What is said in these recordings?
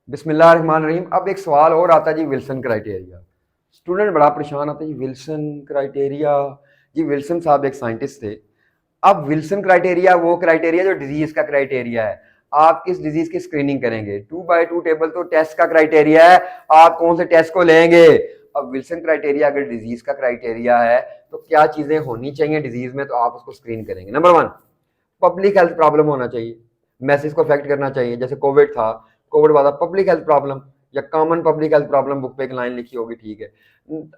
बिस्मिल्लाहिर्रहमानिर्रहीम। अब एक सवाल और आता है जी, विल्सन क्राइटेरिया। स्टूडेंट बड़ा परेशान आता है जी, विल्सन क्राइटेरिया। जी विल्सन साहब एक साइंटिस्ट थे। अब विल्सन क्राइटेरिया वो क्राइटेरिया जो डिजीज का क्राइटेरिया है। आप किस डिजीज की स्क्रीनिंग करेंगे? 2x2 टेबल तो टेस्ट का क्राइटेरिया है, आप कौन से टेस्ट को लेंगे? अब विल्सन क्राइटेरिया अगर डिजीज का क्राइटेरिया है तो क्या चीजें होनी चाहिए डिजीज में, तो आप उसको स्क्रीन करेंगे। Number one, public health problem होना चाहिए, मैसेज को अफेक्ट करना चाहिए। जैसे कोविड था, कोविड वाला पब्लिक हेल्थ प्रॉब्लम या common public health problem, book पे एक लाइन लिखी होगी, ठीक है,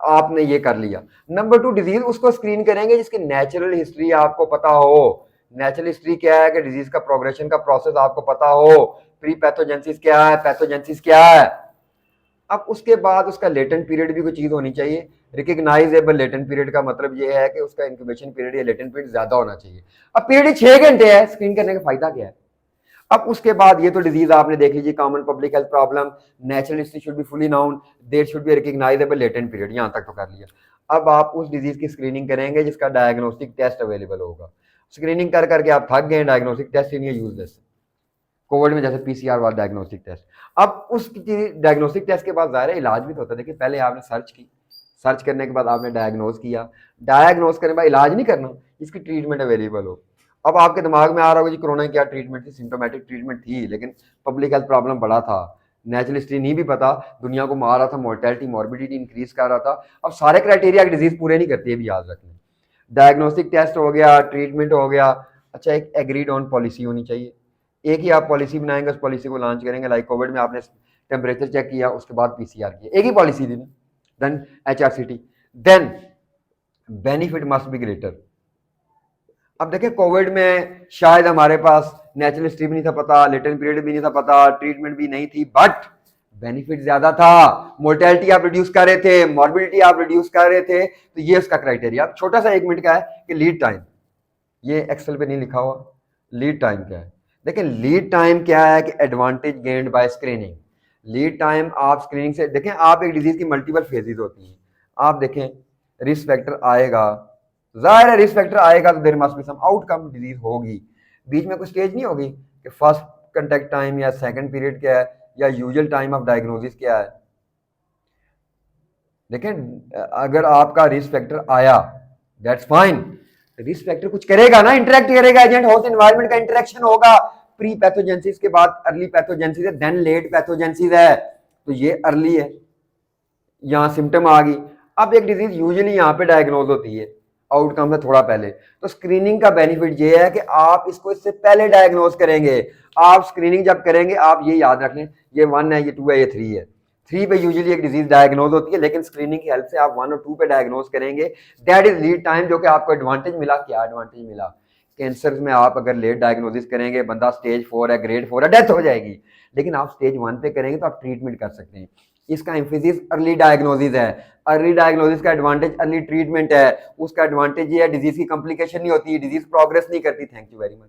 आपने ये कर लिया। नंबर टू, डिजीज उसको स्क्रीन करेंगे जिसकी नेचुरल हिस्ट्री आपको पता हो। नेचुरल हिस्ट्री क्या है कि डिजीज का प्रोग्रेशन का प्रोसेस आपको पता हो। प्री पैथोजेंसिस क्या है, पैथोजेंसिस क्या है। अब उसके बाद उसका लेटेंट पीरियड भी कोई चीज होनी चाहिए। रिकग्नाइजेबल लेटेंट पीरियड का मतलब ये है कि उसका इंक्यूबेशन पीरियड या लेटेंट पीरियड ज्यादा होना चाहिए। अब पीरियड 6 घंटे है, स्क्रीन करने का फायदा क्या है? अब उसके बाद ये तो डिजीज आपने देख लीजिए, common public health problem, natural history should be fully known, there should be recognizable latent period, यहां तक तो कर लिया। अब आप उस डिजीज की स्क्रीनिंग करेंगे जिसका डायग्नोस्टिक टेस्ट अवेलेबल होगा। स्क्रीनिंग कर करके आप थक गए, डायग्नोस्टिक टेस्ट ही नहीं है, यूजलेस। कोविड में जैसे पीसीआर वाला डायग्नोस्टिक टेस्ट। अब उस डायग्नोस्टिक टेस्ट के बाद ज़ाहिर है इलाज भी तो होता है। देखिए पहले आपने सर्च की, सर्च करने के बाद आपने डायग्नोज किया, डायग्नोज करने के बाद इलाज नहीं करना, इसकी ट्रीटमेंट अवेलेबल हो। अब आपके दिमाग में आ रहा होगा जी कोरोना की क्या ट्रीटमेंट थी? सिम्टोमेटिक ट्रीटमेंट थी, लेकिन पब्लिक हेल्थ प्रॉब्लम बड़ा था, नेचुरल हिस्ट्री नहीं भी पता, दुनिया को मार रहा था, मोर्टेलिटी मॉर्बिडिटी इंक्रीज कर रहा था। अब सारे क्राइटेरिया की डिजीज पूरे नहीं करती है, भी याद रखना। डायग्नोस्टिक टेस्ट हो गया, ट्रीटमेंट हो गया। अच्छा, एक एग्रीड ऑन पॉलिसी होनी चाहिए। एक ही आप पॉलिसी बनाएंगे, उस पॉलिसी को लॉन्च करेंगे। लाइक कोविड में आपने टेम्परेचर चेक किया, उसके बाद पीसीआर किया, एक ही पॉलिसी थी ना। Then HRCT, then benefit must be greater. अब देखिए कोविड में शायद हमारे पास नेचुरल हिस्ट्री भी नहीं था पता, लेटेंट पीरियड भी नहीं था पता, ट्रीटमेंट भी नहीं थी, बट बेनिफिट ज्यादा था। मोर्टेलिटी आप रिड्यूस कर रहे थे, मॉर्बिडिटी आप रिड्यूस कर रहे थे, तो ये उसका क्राइटेरिया। अब छोटा सा 1 मिनट का है कि लीड टाइम, ये एक्सेल पे नहीं लिखा हुआ, लीड टाइम क्या है? देखिए लीड टाइम क्या है कि advantage gained by screening. Lead time आप स्क्रीनिंग से देखें, आप एक डिजीज की मल्टीपल फेजेस होती हैं। आप देखें रिस्क फैक्टर आएगा, जाहिर है रिस्क फैक्टर आएगा तो there must be some outcome, disease होगी। बीच में कोई स्टेज नहीं होगी कि फर्स्ट कंटेक्ट टाइम या सेकंड पीरियड क्या है या यूजुअल टाइम ऑफ डायग्नोसिस क्या है। देखें अगर आपका रिस्क फैक्टर आया, दैट्स फाइन, रिस्क फैक्टर कुछ करेगा ना, इंटरेक्ट करेगा, एजेंट होस्ट एनवायरनमेंट का इंटरेक्शन होगा। प्री पैथोजेंसिस के बाद अर्ली पैथोजेंसिस है, देन लेट पैथोजेंसिस है, तो ये अर्ली है, यहां सिम्टम आ गई। अब एक डिजीज यूजुअली यहां पे डायग्नोज होती है आउटकम से थोड़ा पहले, तो स्क्रीनिंग का बेनिफिट ये है कि आप इसको इससे पहले डायग्नोज करेंगे। आप स्क्रीनिंग जब करेंगे, आप ये याद रख लें, ये 1 है, ये 2 है, ये 3 है। 3 पे यूजुअली एक डिजीज डायग्नोज होती है, लेकिन स्क्रीनिंग की हेल्प से आप 1 और 2 पे डायग्नोज करेंगे। दैट इज लीड टाइम, जो कि आपको एडवांटेज मिला। क्या एडवांटेज मिला? कैंसर में आप अगर लेट डायग्नोसिस करेंगे, बंदा स्टेज 4 है, ग्रेड 4 है, डेथ हो जाएगी। लेकिन आप स्टेज 1 पे करेंगे तो आप ट्रीटमेंट कर सकते हैं। इसका एम्फेसिस अर्ली डायग्नोसिस है। अर्ली डायग्नोसिस का एडवांटेज अर्ली ट्रीटमेंट है। उसका एडवांटेज ये है डिजीज की कॉम्प्लिकेशन नहीं होती, डिजीज प्रोग्रेस नहीं करती। Thank you very much.